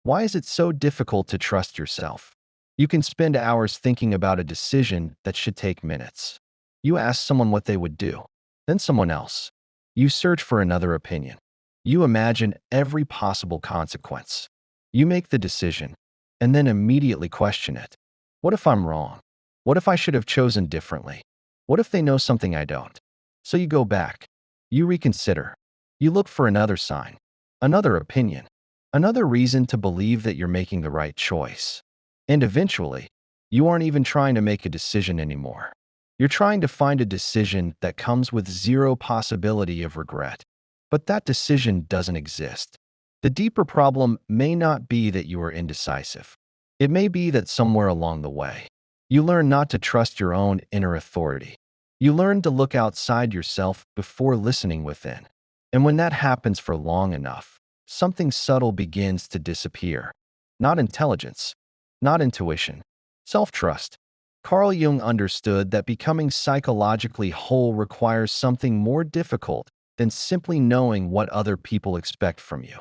Why is it so difficult to trust yourself? You can spend hours thinking about a decision that should take minutes. You ask someone what they would do, then someone else. You search for another opinion. You imagine every possible consequence. You make the decision, and then immediately question it. What if I'm wrong? What if I should have chosen differently? What if they know something I don't? So you go back. You reconsider. You look for another sign, another opinion, another reason to believe that you're making the right choice. And eventually, you aren't even trying to make a decision anymore. You're trying to find a decision that comes with zero possibility of regret. But that decision doesn't exist. The deeper problem may not be that you are indecisive. It may be that somewhere along the way, you learn not to trust your own inner authority. You learn to look outside yourself before listening within. And when that happens for long enough, something subtle begins to disappear. Not intelligence, not intuition, self-trust. Carl Jung understood that becoming psychologically whole requires something more difficult than simply knowing what other people expect from you.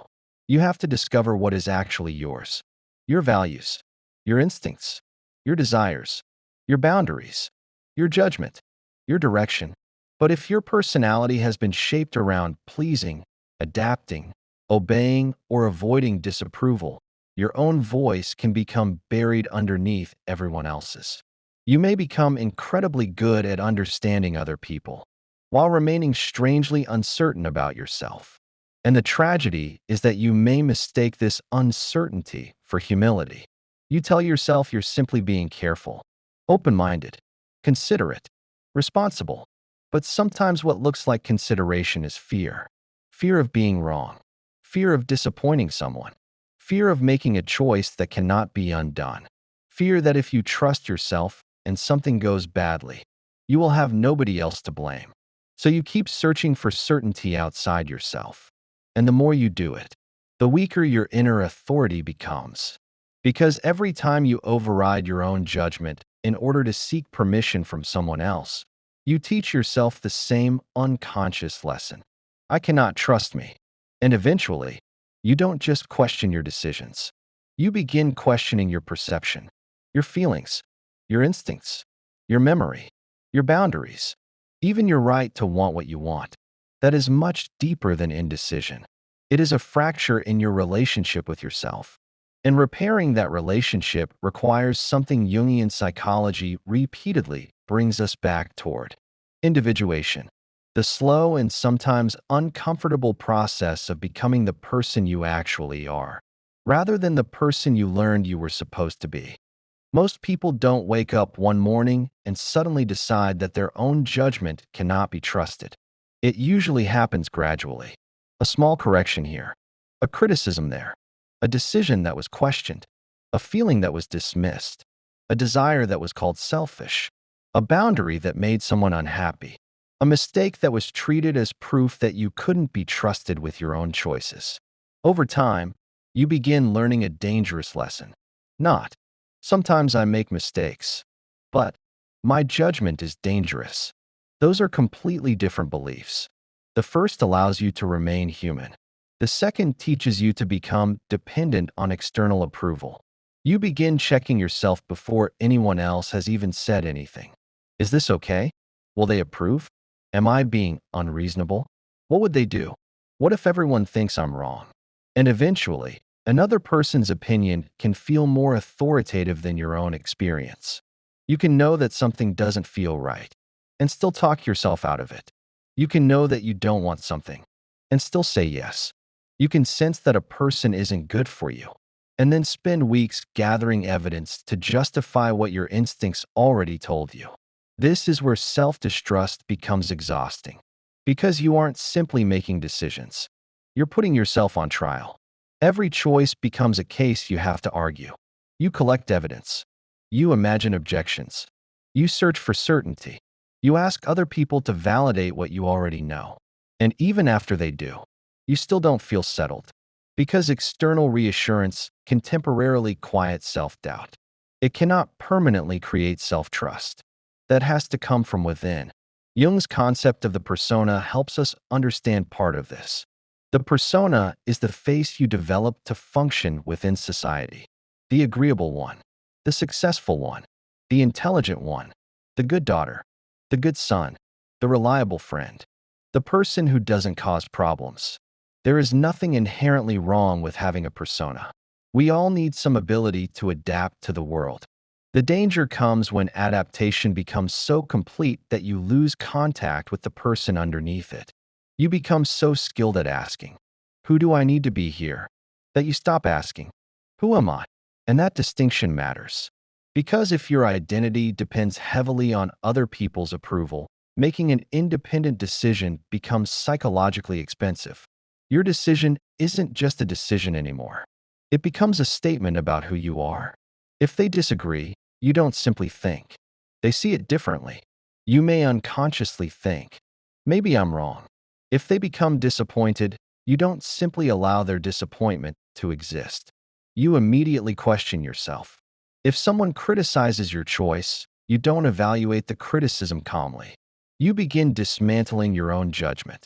You have to discover what is actually yours. Your values, your instincts, your desires, your boundaries, your judgment, your direction. But if your personality has been shaped around pleasing, adapting, obeying, or avoiding disapproval, your own voice can become buried underneath everyone else's. You may become incredibly good at understanding other people, while remaining strangely uncertain about yourself. And the tragedy is that you may mistake this uncertainty for humility. You tell yourself you're simply being careful, open-minded, considerate, responsible. But sometimes what looks like consideration is fear. Fear of being wrong, fear of disappointing someone, fear of making a choice that cannot be undone, fear that if you trust yourself and something goes badly, you will have nobody else to blame. So you keep searching for certainty outside yourself. And the more you do it, the weaker your inner authority becomes. Because every time you override your own judgment in order to seek permission from someone else, you teach yourself the same unconscious lesson. I cannot trust me. And eventually, you don't just question your decisions. You begin questioning your perception, your feelings, your instincts, your memory, your boundaries, even your right to want what you want. That is much deeper than indecision. It is a fracture in your relationship with yourself. And repairing that relationship requires something Jungian psychology repeatedly brings us back toward: individuation, the slow and sometimes uncomfortable process of becoming the person you actually are, rather than the person you learned you were supposed to be. Most people don't wake up one morning and suddenly decide that their own judgment cannot be trusted. It usually happens gradually. A small correction here, a criticism there, a decision that was questioned, a feeling that was dismissed, a desire that was called selfish, a boundary that made someone unhappy, a mistake that was treated as proof that you couldn't be trusted with your own choices. Over time, you begin learning a dangerous lesson. Not, sometimes I make mistakes, but my judgment is dangerous. Those are completely different beliefs. The first allows you to remain human. The second teaches you to become dependent on external approval. You begin checking yourself before anyone else has even said anything. Is this okay? Will they approve? Am I being unreasonable? What would they do? What if everyone thinks I'm wrong? And eventually, another person's opinion can feel more authoritative than your own experience. You can know that something doesn't feel right and still talk yourself out of it. You can know that you don't want something and still say yes. You can sense that a person isn't good for you and then spend weeks gathering evidence to justify what your instincts already told you. This is where self-distrust becomes exhausting, because you aren't simply making decisions. You're putting yourself on trial. Every choice becomes a case you have to argue. You collect evidence. You imagine objections. You search for certainty. You ask other people to validate what you already know. And even after they do, you still don't feel settled, because external reassurance can temporarily quiet self-doubt. It cannot permanently create self-trust. That has to come from within. Jung's concept of the persona helps us understand part of this. The persona is the face you develop to function within society. The agreeable one, the successful one, the intelligent one, the good daughter, the good son, the reliable friend, the person who doesn't cause problems. There is nothing inherently wrong with having a persona. We all need some ability to adapt to the world. The danger comes when adaptation becomes so complete that you lose contact with the person underneath it. You become so skilled at asking, "Who do I need to be here?" that you stop asking, "Who am I?" And that distinction matters. Because if your identity depends heavily on other people's approval, making an independent decision becomes psychologically expensive. Your decision isn't just a decision anymore. It becomes a statement about who you are. If they disagree, you don't simply think. They see it differently. You may unconsciously think, "Maybe I'm wrong." If they become disappointed, you don't simply allow their disappointment to exist. You immediately question yourself. If someone criticizes your choice, you don't evaluate the criticism calmly. You begin dismantling your own judgment.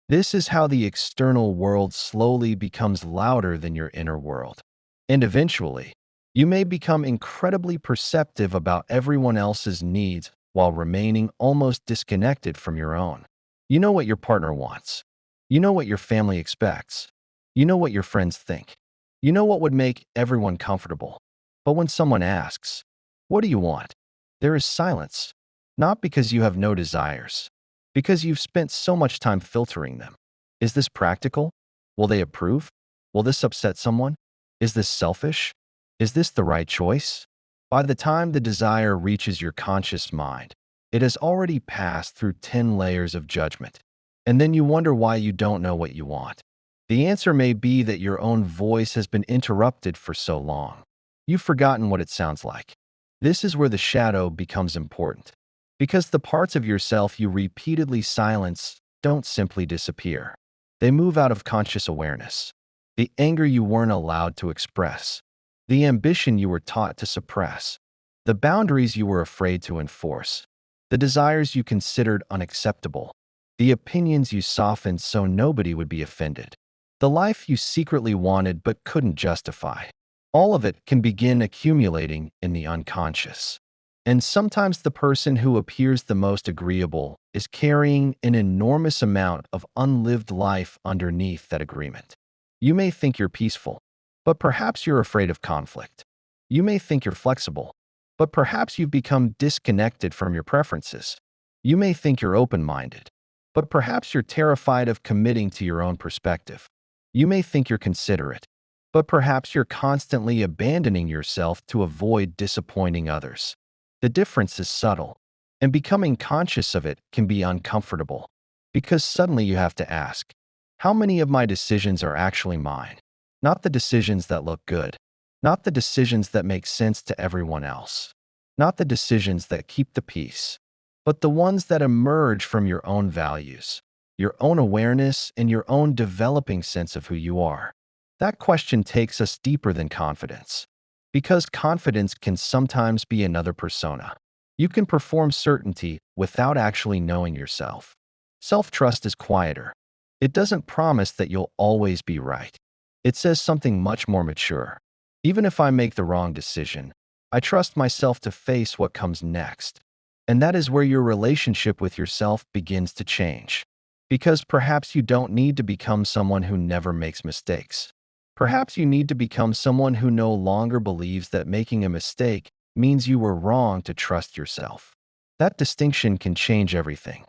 This is how the external world slowly becomes louder than your inner world. And eventually, you may become incredibly perceptive about everyone else's needs while remaining almost disconnected from your own. You know what your partner wants. You know what your family expects. You know what your friends think. You know what would make everyone comfortable. But when someone asks, "What do you want?" there is silence. Not because you have no desires, because you've spent so much time filtering them. Is this practical? Will they approve? Will this upset someone? Is this selfish? Is this the right choice? By the time the desire reaches your conscious mind, it has already passed through 10 layers of judgment. And then you wonder why you don't know what you want. The answer may be that your own voice has been interrupted for so long. You've forgotten what it sounds like. This is where the shadow becomes important. Because the parts of yourself you repeatedly silence don't simply disappear. They move out of conscious awareness. The anger you weren't allowed to express, the ambition you were taught to suppress, the boundaries you were afraid to enforce, the desires you considered unacceptable, the opinions you softened so nobody would be offended, the life you secretly wanted but couldn't justify. All of it can begin accumulating in the unconscious. And sometimes the person who appears the most agreeable is carrying an enormous amount of unlived life underneath that agreement. You may think you're peaceful, but perhaps you're afraid of conflict. You may think you're flexible, but perhaps you've become disconnected from your preferences. You may think you're open-minded, but perhaps you're terrified of committing to your own perspective. You may think you're considerate, but perhaps you're constantly abandoning yourself to avoid disappointing others. The difference is subtle, and becoming conscious of it can be uncomfortable, because suddenly you have to ask, how many of my decisions are actually mine? Not the decisions that look good, not the decisions that make sense to everyone else, not the decisions that keep the peace, but the ones that emerge from your own values, your own awareness, and your own developing sense of who you are. That question takes us deeper than confidence, because confidence can sometimes be another persona. You can perform certainty without actually knowing yourself. Self-trust is quieter. It doesn't promise that you'll always be right. It says something much more mature. Even if I make the wrong decision, I trust myself to face what comes next. And that is where your relationship with yourself begins to change. Because perhaps you don't need to become someone who never makes mistakes. Perhaps you need to become someone who no longer believes that making a mistake means you were wrong to trust yourself. That distinction can change everything.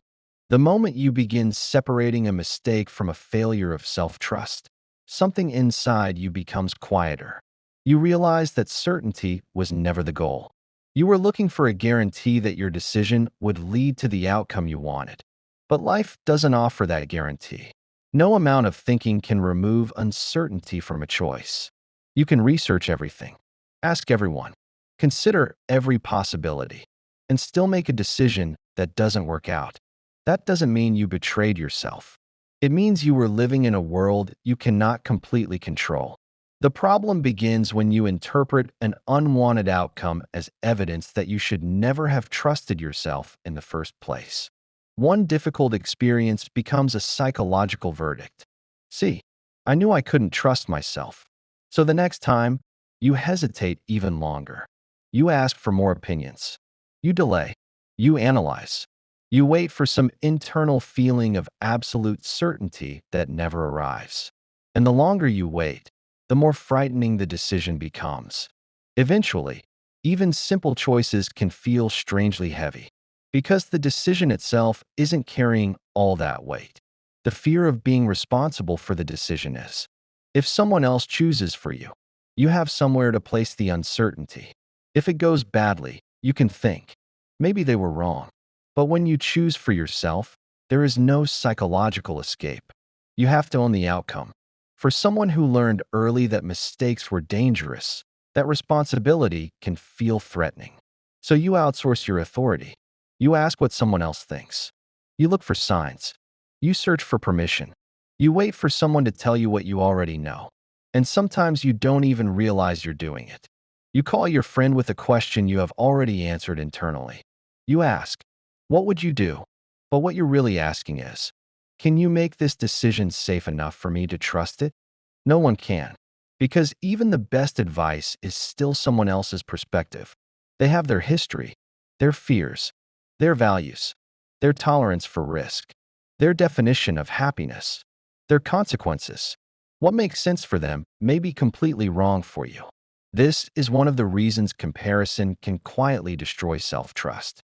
The moment you begin separating a mistake from a failure of self-trust, something inside you becomes quieter. You realize that certainty was never the goal. You were looking for a guarantee that your decision would lead to the outcome you wanted. But life doesn't offer that guarantee. No amount of thinking can remove uncertainty from a choice. You can research everything, ask everyone, consider every possibility, and still make a decision that doesn't work out. That doesn't mean you betrayed yourself. It means you were living in a world you cannot completely control. The problem begins when you interpret an unwanted outcome as evidence that you should never have trusted yourself in the first place. One difficult experience becomes a psychological verdict. See, I knew I couldn't trust myself. So the next time, you hesitate even longer. You ask for more opinions. You delay. You analyze. You wait for some internal feeling of absolute certainty that never arrives. And the longer you wait, the more frightening the decision becomes. Eventually, even simple choices can feel strangely heavy because the decision itself isn't carrying all that weight. The fear of being responsible for the decision is. If someone else chooses for you, you have somewhere to place the uncertainty. If it goes badly, you can think, maybe they were wrong. But when you choose for yourself, there is no psychological escape. You have to own the outcome. For someone who learned early that mistakes were dangerous, that responsibility can feel threatening. So you outsource your authority. You ask what someone else thinks. You look for signs. You search for permission. You wait for someone to tell you what you already know. And sometimes you don't even realize you're doing it. You call your friend with a question you have already answered internally. You ask, what would you do? But what you're really asking is, can you make this decision safe enough for me to trust it? No one can, because even the best advice is still someone else's perspective. They have their history, their fears, their values, their tolerance for risk, their definition of happiness, their consequences. What makes sense for them may be completely wrong for you. This is one of the reasons comparison can quietly destroy self-trust.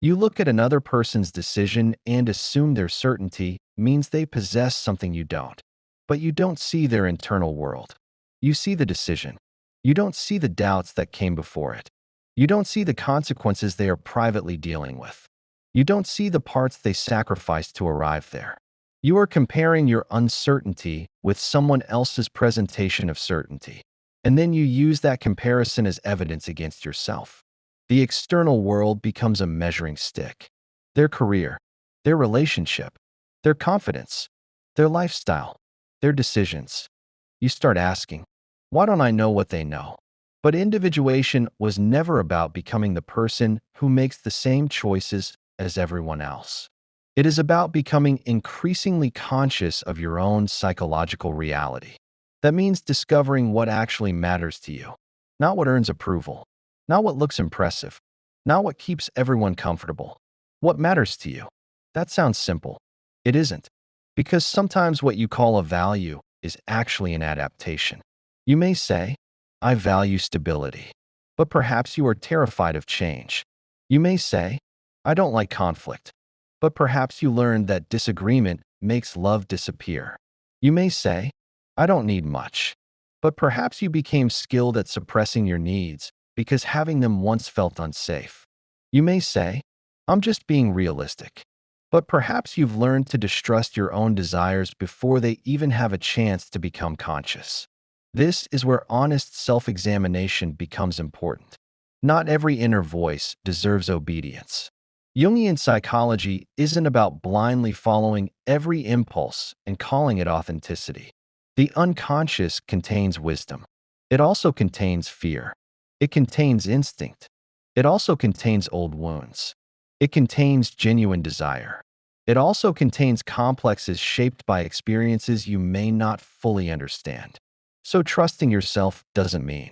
You look at another person's decision and assume their certainty means they possess something you don't. But you don't see their internal world. You see the decision. You don't see the doubts that came before it. You don't see the consequences they are privately dealing with. You don't see the parts they sacrificed to arrive there. You are comparing your uncertainty with someone else's presentation of certainty. And then you use that comparison as evidence against yourself. The external world becomes a measuring stick. Their career, their relationship, their confidence, their lifestyle, their decisions. You start asking, why don't I know what they know? But individuation was never about becoming the person who makes the same choices as everyone else. It is about becoming increasingly conscious of your own psychological reality. That means discovering what actually matters to you, not what earns approval, not what looks impressive, not what keeps everyone comfortable. What matters to you? That sounds simple. It isn't, because sometimes what you call a value is actually an adaptation. You may say, I value stability, but perhaps you are terrified of change. You may say, I don't like conflict, but perhaps you learned that disagreement makes love disappear. You may say, I don't need much, but perhaps you became skilled at suppressing your needs because having them once felt unsafe. You may say, I'm just being realistic, but perhaps you've learned to distrust your own desires before they even have a chance to become conscious. This is where honest self-examination becomes important. Not every inner voice deserves obedience. Jungian psychology isn't about blindly following every impulse and calling it authenticity. The unconscious contains wisdom. It also contains fear. It contains instinct. It also contains old wounds. It contains genuine desire. It also contains complexes shaped by experiences you may not fully understand. So trusting yourself doesn't mean,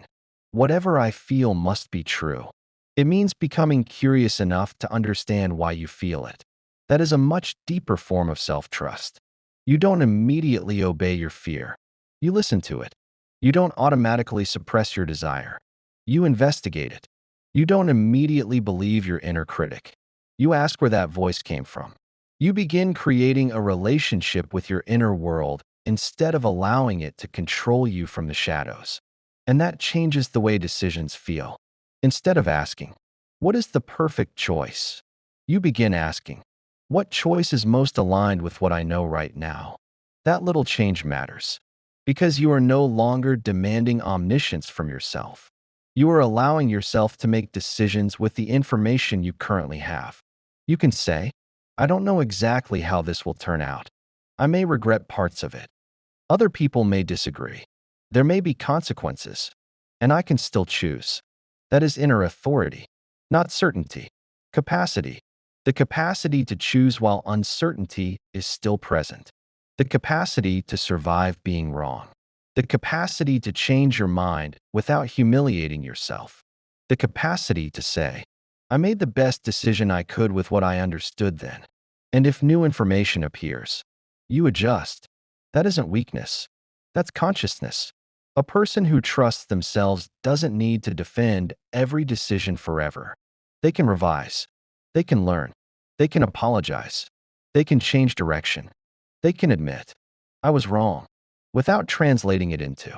whatever I feel must be true. It means becoming curious enough to understand why you feel it. That is a much deeper form of self-trust. You don't immediately obey your fear. You listen to it. You don't automatically suppress your desire. You investigate it. You don't immediately believe your inner critic. You ask where that voice came from. You begin creating a relationship with your inner world instead of allowing it to control you from the shadows. And that changes the way decisions feel. Instead of asking, what is the perfect choice? You begin asking, what choice is most aligned with what I know right now? That little change matters, because you are no longer demanding omniscience from yourself. You are allowing yourself to make decisions with the information you currently have. You can say, I don't know exactly how this will turn out. I may regret parts of it. Other people may disagree. There may be consequences, and I can still choose. That is inner authority, not certainty. Capacity. The capacity to choose while uncertainty is still present. the capacity to survive being wrong, the capacity to change your mind without humiliating yourself, the capacity to say, I made the best decision I could with what I understood then. And if new information appears, you adjust. That isn't weakness. That's consciousness. A person who trusts themselves doesn't need to defend every decision forever. They can revise. They can learn. They can apologize. They can change direction. They can admit, I was wrong, without translating it into,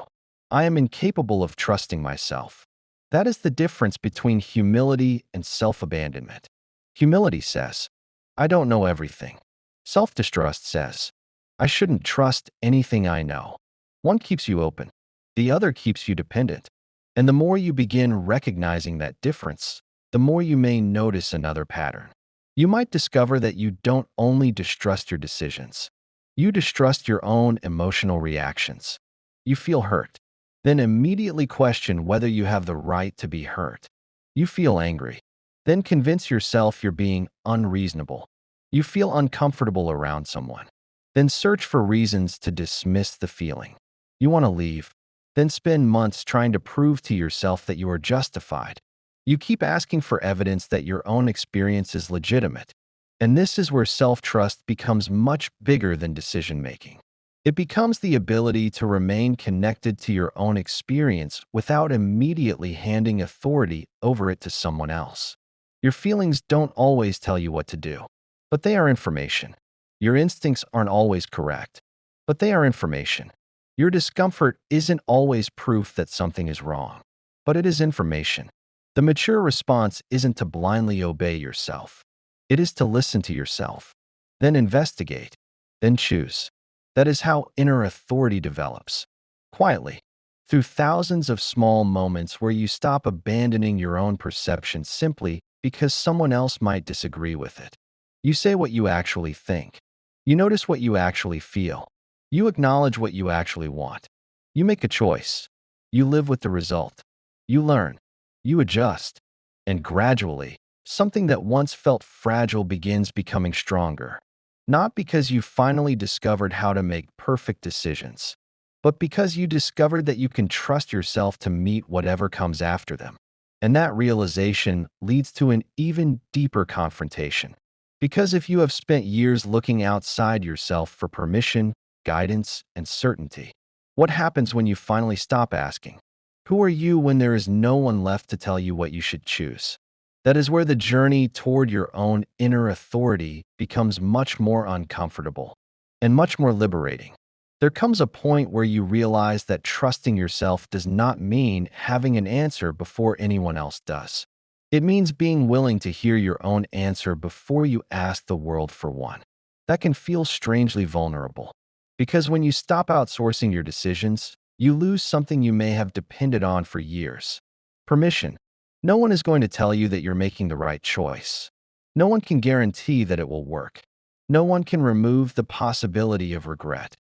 I am incapable of trusting myself. That is the difference between humility and self-abandonment. Humility says, I don't know everything. Self-distrust says, I shouldn't trust anything I know. One keeps you open. The other keeps you dependent. And the more you begin recognizing that difference, the more you may notice another pattern. You might discover that you don't only distrust your decisions. You distrust your own emotional reactions. You feel hurt, then immediately question whether you have the right to be hurt. You feel angry, then convince yourself you're being unreasonable. You feel uncomfortable around someone, then search for reasons to dismiss the feeling. You want to leave, then spend months trying to prove to yourself that you are justified. You keep asking for evidence that your own experience is legitimate. And this is where self-trust becomes much bigger than decision-making. It becomes the ability to remain connected to your own experience without immediately handing authority over it to someone else. Your feelings don't always tell you what to do, but they are information. Your instincts aren't always correct, but they are information. Your discomfort isn't always proof that something is wrong, but it is information. The mature response isn't to blindly obey yourself. It is to listen to yourself, then investigate, then choose. That is how inner authority develops, quietly, through thousands of small moments where you stop abandoning your own perception simply because someone else might disagree with it. You say what you actually think. You notice what you actually feel. You acknowledge what you actually want. You make a choice. You live with the result. You learn. You adjust. And gradually, something that once felt fragile begins becoming stronger. Not because you finally discovered how to make perfect decisions, but because you discovered that you can trust yourself to meet whatever comes after them. And that realization leads to an even deeper confrontation. Because if you have spent years looking outside yourself for permission, guidance, and certainty, what happens when you finally stop asking? Who are you when there is no one left to tell you what you should choose? That is where the journey toward your own inner authority becomes much more uncomfortable and much more liberating. There comes a point where you realize that trusting yourself does not mean having an answer before anyone else does. It means being willing to hear your own answer before you ask the world for one. That can feel strangely vulnerable, because when you stop outsourcing your decisions, you lose something you may have depended on for years: permission. No one is going to tell you that you're making the right choice. No one can guarantee that it will work. No one can remove the possibility of regret.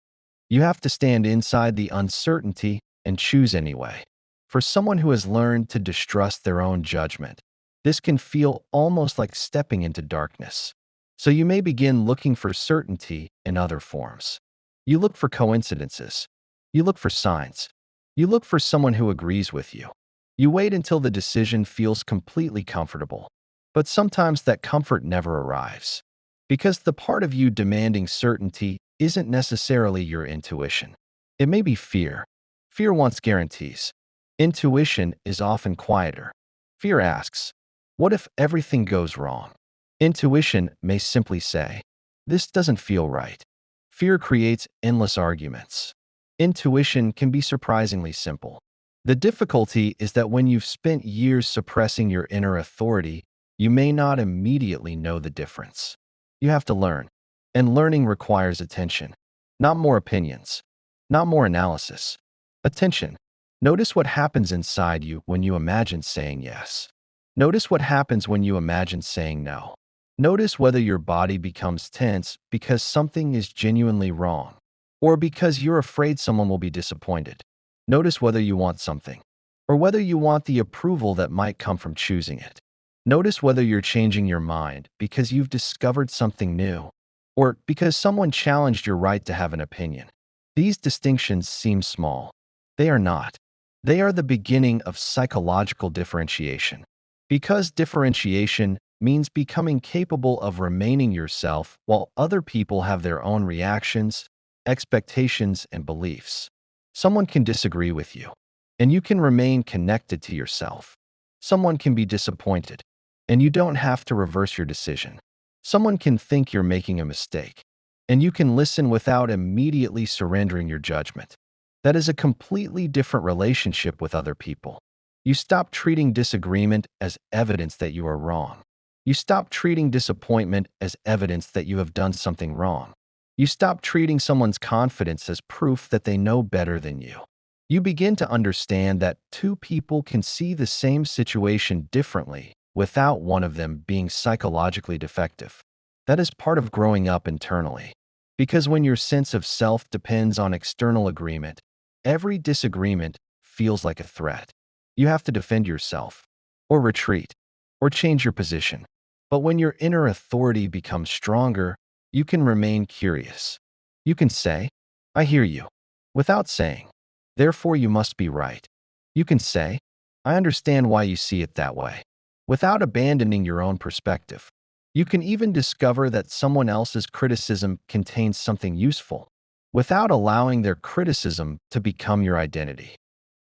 You have to stand inside the uncertainty and choose anyway. For someone who has learned to distrust their own judgment, this can feel almost like stepping into darkness. So you may begin looking for certainty in other forms. You look for coincidences. You look for signs. You look for someone who agrees with you. You wait until the decision feels completely comfortable. But sometimes that comfort never arrives, because the part of you demanding certainty isn't necessarily your intuition. It may be fear. Fear wants guarantees. Intuition is often quieter. Fear asks, what if everything goes wrong? Intuition may simply say, this doesn't feel right. Fear creates endless arguments. Intuition can be surprisingly simple. The difficulty is that when you've spent years suppressing your inner authority, you may not immediately know the difference. You have to learn, and learning requires attention. Not more opinions, not more analysis. Attention. Notice what happens inside you when you imagine saying yes. Notice what happens when you imagine saying no. Notice whether your body becomes tense because something is genuinely wrong, or because you're afraid someone will be disappointed. Notice whether you want something, or whether you want the approval that might come from choosing it. Notice whether you're changing your mind because you've discovered something new, or because someone challenged your right to have an opinion. These distinctions seem small. They are not. They are the beginning of psychological differentiation. Because differentiation means becoming capable of remaining yourself while other people have their own reactions, expectations, and beliefs. Someone can disagree with you, and you can remain connected to yourself. Someone can be disappointed, and you don't have to reverse your decision. Someone can think you're making a mistake, and you can listen without immediately surrendering your judgment. That is a completely different relationship with other people. You stop treating disagreement as evidence that you are wrong. You stop treating disappointment as evidence that you have done something wrong. You stop treating someone's confidence as proof that they know better than you. You begin to understand that two people can see the same situation differently without one of them being psychologically defective. That is part of growing up internally. Because when your sense of self depends on external agreement, every disagreement feels like a threat. You have to defend yourself, or retreat, or change your position. But when your inner authority becomes stronger, you can remain curious. You can say, I hear you, without saying, therefore you must be right. You can say, I understand why you see it that way, without abandoning your own perspective. You can even discover that someone else's criticism contains something useful, without allowing their criticism to become your identity.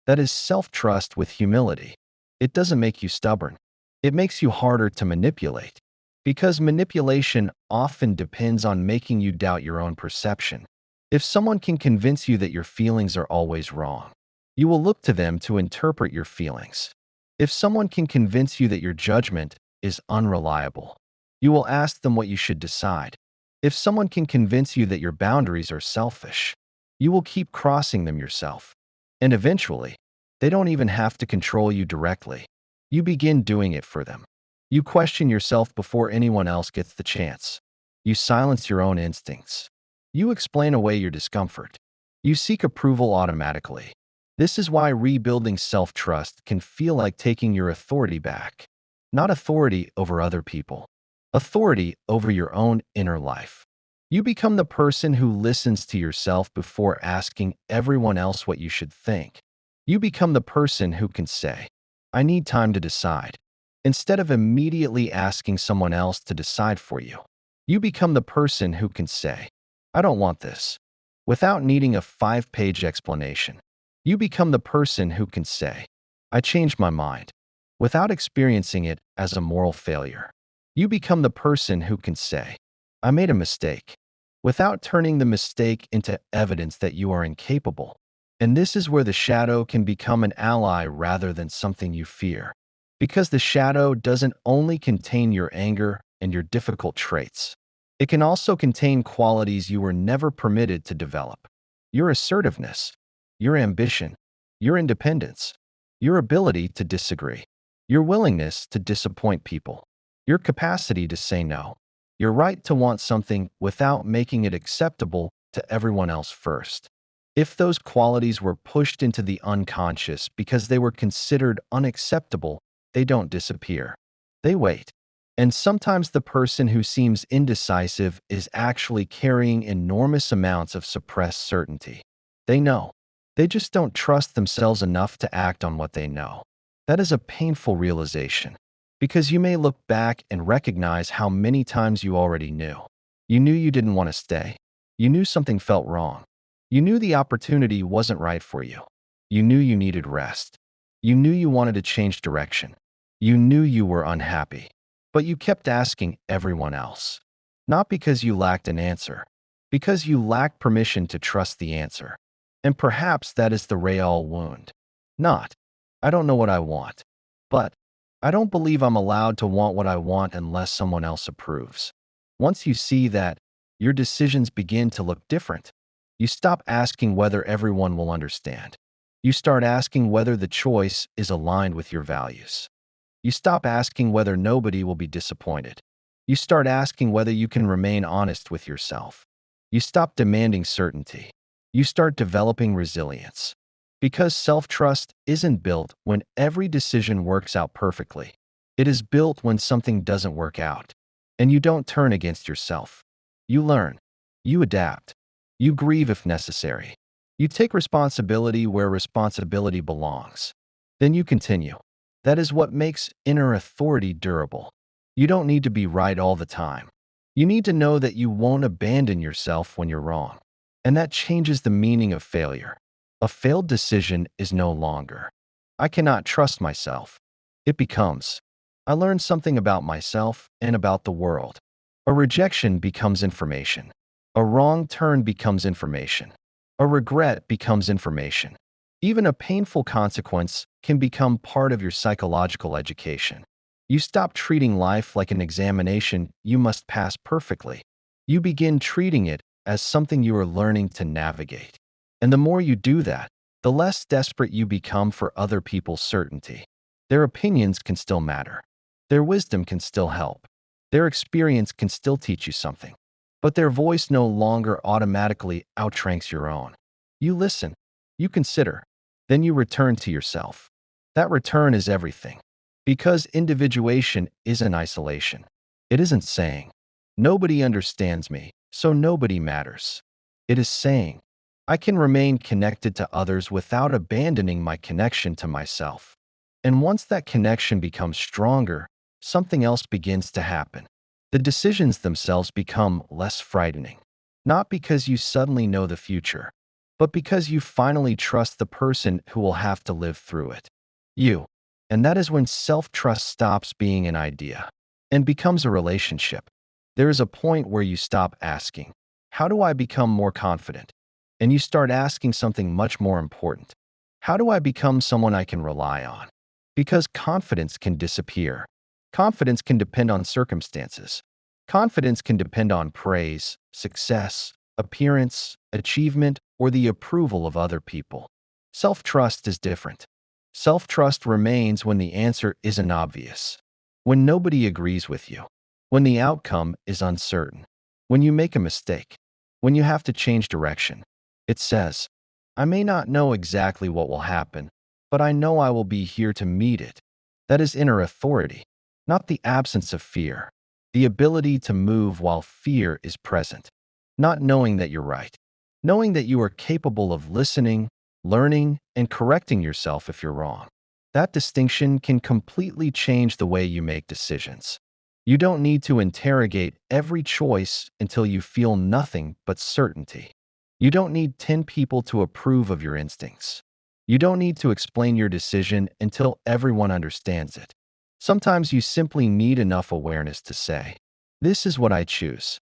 That is self-trust with humility. It doesn't make you stubborn. It makes you harder to manipulate. Because manipulation often depends on making you doubt your own perception. If someone can convince you that your feelings are always wrong, you will look to them to interpret your feelings. If someone can convince you that your judgment is unreliable, you will ask them what you should decide. If someone can convince you that your boundaries are selfish, you will keep crossing them yourself. And eventually, they don't even have to control you directly. You begin doing it for them. You question yourself before anyone else gets the chance. You silence your own instincts. You explain away your discomfort. You seek approval automatically. This is why rebuilding self-trust can feel like taking your authority back. Not authority over other people. Authority over your own inner life. You become the person who listens to yourself before asking everyone else what you should think. You become the person who can say, I need time to decide, instead of immediately asking someone else to decide for you. You become the person who can say, I don't want this, without needing a 5-page explanation. You become the person who can say, I changed my mind, without experiencing it as a moral failure. You become the person who can say, I made a mistake, without turning the mistake into evidence that you are incapable. And this is where the shadow can become an ally rather than something you fear. Because the shadow doesn't only contain your anger and your difficult traits. It can also contain qualities you were never permitted to develop. Your assertiveness, your ambition, your independence, your ability to disagree, your willingness to disappoint people, your capacity to say no, your right to want something without making it acceptable to everyone else first. If those qualities were pushed into the unconscious because they were considered unacceptable, they don't disappear. They wait. And sometimes the person who seems indecisive is actually carrying enormous amounts of suppressed certainty. They know. They just don't trust themselves enough to act on what they know. That is a painful realization, because you may look back and recognize how many times you already knew. You knew you didn't want to stay. You knew something felt wrong. You knew the opportunity wasn't right for you. You knew you needed rest. You knew you wanted to change direction. You knew you were unhappy. But you kept asking everyone else. Not because you lacked an answer, because you lacked permission to trust the answer. And perhaps that is the real wound. Not, I don't know what I want, but I don't believe I'm allowed to want what I want unless someone else approves. Once you see that, your decisions begin to look different. You stop asking whether everyone will understand. You start asking whether the choice is aligned with your values. You stop asking whether nobody will be disappointed. You start asking whether you can remain honest with yourself. You stop demanding certainty. You start developing resilience. Because self-trust isn't built when every decision works out perfectly. It is built when something doesn't work out. And you don't turn against yourself. You learn. You adapt. You grieve if necessary. You take responsibility where responsibility belongs. Then you continue. That is what makes inner authority durable. You don't need to be right all the time. You need to know that you won't abandon yourself when you're wrong. And that changes the meaning of failure. A failed decision is no longer, I cannot trust myself. It becomes, I learned something about myself and about the world. A rejection becomes information. A wrong turn becomes information. A regret becomes information. Even a painful consequence can become part of your psychological education. You stop treating life like an examination you must pass perfectly. You begin treating it as something you are learning to navigate. And the more you do that, the less desperate you become for other people's certainty. Their opinions can still matter. Their wisdom can still help. Their experience can still teach you something. But their voice no longer automatically outranks your own. You listen. You consider. Then you return to yourself. That return is everything. Because individuation isn't isolation. It isn't saying, nobody understands me, so nobody matters. It is saying, I can remain connected to others without abandoning my connection to myself. And once that connection becomes stronger, something else begins to happen. The decisions themselves become less frightening. Not because you suddenly know the future, but because you finally trust the person who will have to live through it. You. And that is when self-trust stops being an idea and becomes a relationship. There is a point where you stop asking, how do I become more confident? And you start asking something much more important. How do I become someone I can rely on? Because confidence can disappear. Confidence can depend on circumstances. Confidence can depend on praise, success, appearance, achievement, or the approval of other people. Self-trust is different. Self-trust remains when the answer isn't obvious, when nobody agrees with you, when the outcome is uncertain, when you make a mistake, when you have to change direction. It says, I may not know exactly what will happen, but I know I will be here to meet it. That is inner authority, not the absence of fear, the ability to move while fear is present, not knowing that you're right, knowing that you are capable of listening, learning, and correcting yourself if you're wrong. That distinction can completely change the way you make decisions. You don't need to interrogate every choice until you feel nothing but certainty. You don't need 10 people to approve of your instincts. You don't need to explain your decision until everyone understands it. Sometimes you simply need enough awareness to say, this is what I choose,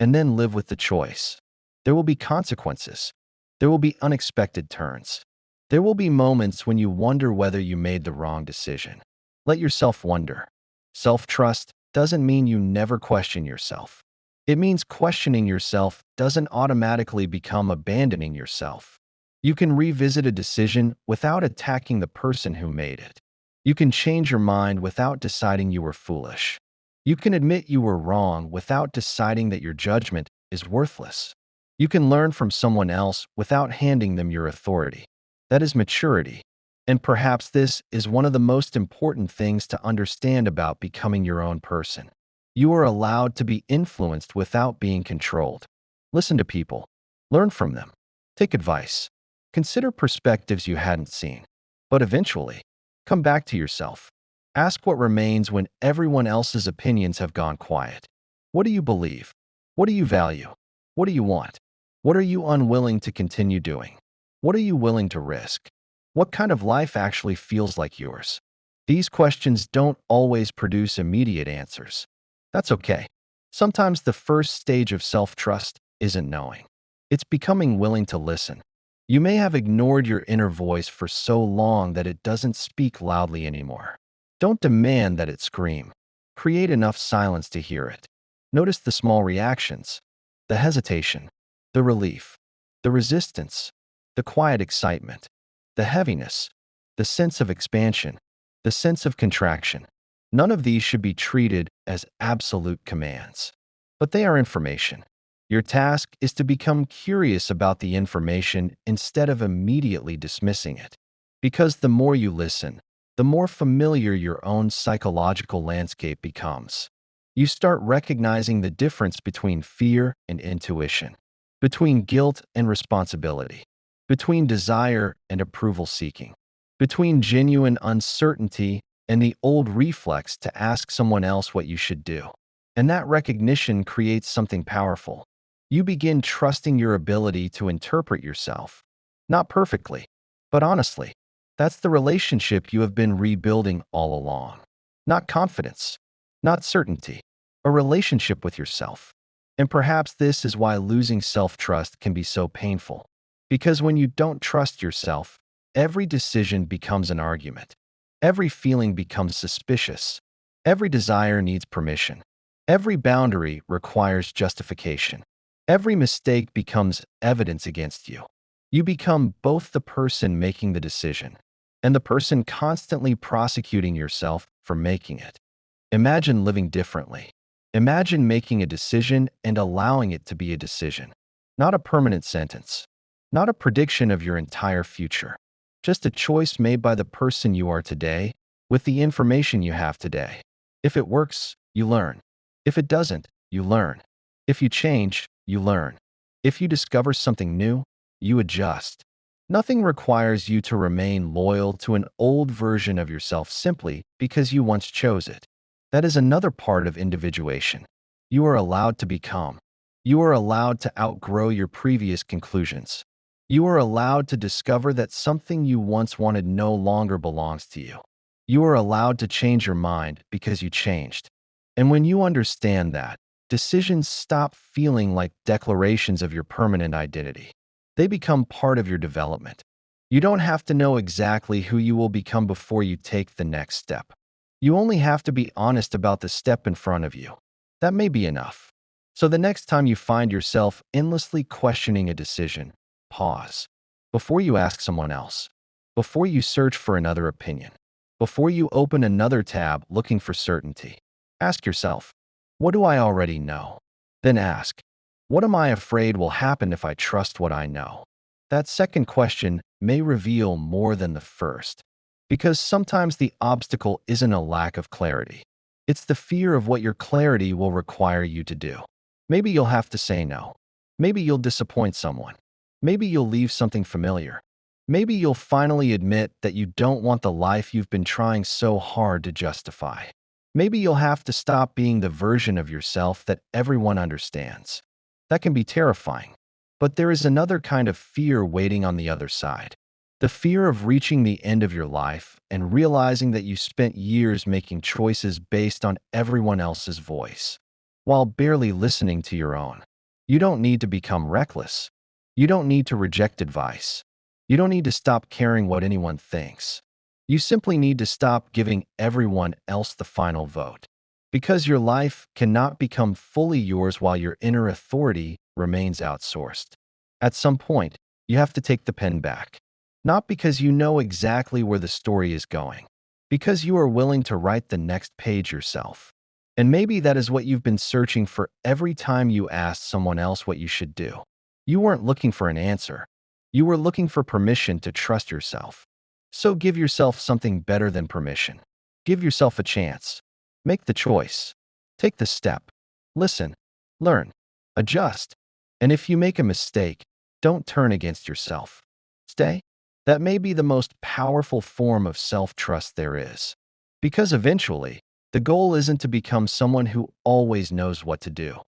and then live with the choice. There will be consequences. There will be unexpected turns. There will be moments when you wonder whether you made the wrong decision. Let yourself wonder. Self-trust doesn't mean you never question yourself. It means questioning yourself doesn't automatically become abandoning yourself. You can revisit a decision without attacking the person who made it. You can change your mind without deciding you were foolish. You can admit you were wrong without deciding that your judgment is worthless. You can learn from someone else without handing them your authority. That is maturity. And perhaps this is one of the most important things to understand about becoming your own person. You are allowed to be influenced without being controlled. Listen to people. Learn from them. Take advice. Consider perspectives you hadn't seen. But eventually, come back to yourself. Ask what remains when everyone else's opinions have gone quiet. What do you believe? What do you value? What do you want? What are you unwilling to continue doing? What are you willing to risk? What kind of life actually feels like yours? These questions don't always produce immediate answers. That's okay. Sometimes the first stage of self-trust isn't knowing. It's becoming willing to listen. You may have ignored your inner voice for so long that it doesn't speak loudly anymore. Don't demand that it scream. Create enough silence to hear it. Notice the small reactions, the hesitation, the relief, the resistance, the quiet excitement, the heaviness, the sense of expansion, the sense of contraction. None of these should be treated as absolute commands, but they are information. Your task is to become curious about the information instead of immediately dismissing it. Because the more you listen, the more familiar your own psychological landscape becomes. You start recognizing the difference between fear and intuition, between guilt and responsibility, between desire and approval seeking, between genuine uncertainty and the old reflex to ask someone else what you should do. And that recognition creates something powerful. You begin trusting your ability to interpret yourself. Not perfectly, but honestly. That's the relationship you have been rebuilding all along. Not confidence, not certainty, a relationship with yourself. And perhaps this is why losing self-trust can be so painful. Because when you don't trust yourself, every decision becomes an argument. Every feeling becomes suspicious. Every desire needs permission. Every boundary requires justification. Every mistake becomes evidence against you. You become both the person making the decision and the person constantly prosecuting yourself for making it. Imagine living differently. Imagine making a decision and allowing it to be a decision, not a permanent sentence, not a prediction of your entire future, just a choice made by the person you are today with the information you have today. If it works, you learn. If it doesn't, you learn. If you change, you learn. If you discover something new, you adjust. Nothing requires you to remain loyal to an old version of yourself simply because you once chose it. That is another part of individuation. You are allowed to become. You are allowed to outgrow your previous conclusions. You are allowed to discover that something you once wanted no longer belongs to you. You are allowed to change your mind because you changed. And when you understand that, decisions stop feeling like declarations of your permanent identity. They become part of your development. You don't have to know exactly who you will become before you take the next step. You only have to be honest about the step in front of you. That may be enough. So the next time you find yourself endlessly questioning a decision, pause. Before you ask someone else, before you search for another opinion, before you open another tab looking for certainty, ask yourself, what do I already know? Then ask, what am I afraid will happen if I trust what I know? That second question may reveal more than the first, because sometimes the obstacle isn't a lack of clarity. It's the fear of what your clarity will require you to do. Maybe you'll have to say no. Maybe you'll disappoint someone. Maybe you'll leave something familiar. Maybe you'll finally admit that you don't want the life you've been trying so hard to justify. Maybe you'll have to stop being the version of yourself that everyone understands. That can be terrifying. But there is another kind of fear waiting on the other side. The fear of reaching the end of your life and realizing that you spent years making choices based on everyone else's voice, while barely listening to your own. You don't need to become reckless. You don't need to reject advice. You don't need to stop caring what anyone thinks. You simply need to stop giving everyone else the final vote. Because your life cannot become fully yours while your inner authority remains outsourced. At some point, you have to take the pen back. Not because you know exactly where the story is going, because you are willing to write the next page yourself. And maybe that is what you've been searching for every time you asked someone else what you should do. You weren't looking for an answer. You were looking for permission to trust yourself. So give yourself something better than permission. Give yourself a chance. Make the choice. Take the step. Listen. Learn. Adjust. And if you make a mistake, don't turn against yourself. Stay. That may be the most powerful form of self-trust there is. Because eventually, the goal isn't to become someone who always knows what to do.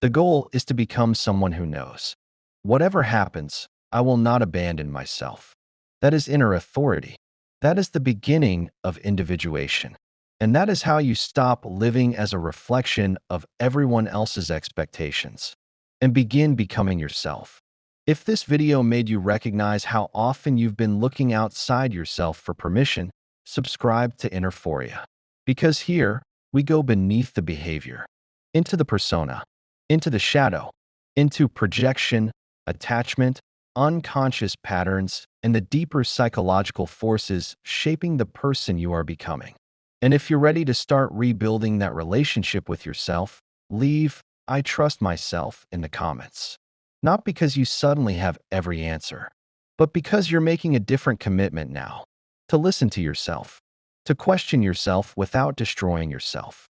The goal is to become someone who knows. Whatever happens, I will not abandon myself. That is inner authority. That is the beginning of individuation. And that is how you stop living as a reflection of everyone else's expectations and begin becoming yourself. If this video made you recognize how often you've been looking outside yourself for permission, subscribe to Inner Phoria. Because here, we go beneath the behavior, into the persona, into the shadow, into projection, attachment, unconscious patterns, and the deeper psychological forces shaping the person you are becoming. And if you're ready to start rebuilding that relationship with yourself, leave "I trust myself" in the comments. Not because you suddenly have every answer, but because you're making a different commitment now. To listen to yourself, to question yourself without destroying yourself,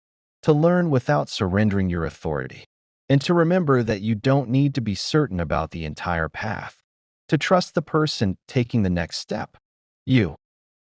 to learn without surrendering your authority, and to remember that you don't need to be certain about the entire path to trust the person taking the next step. You